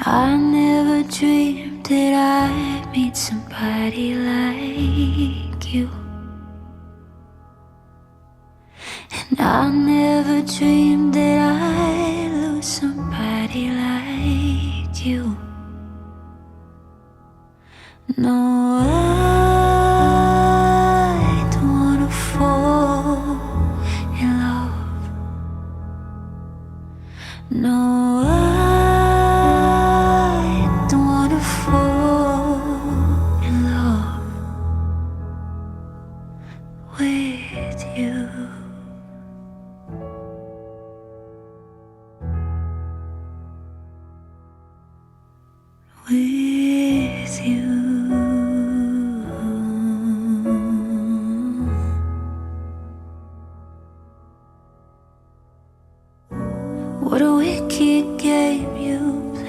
I never dreamed that I'd meet somebody like you. And I never dreamed that I'd lose somebody like you. No, I don't wanna fall in love. No, I don't wanna fall in love with you. With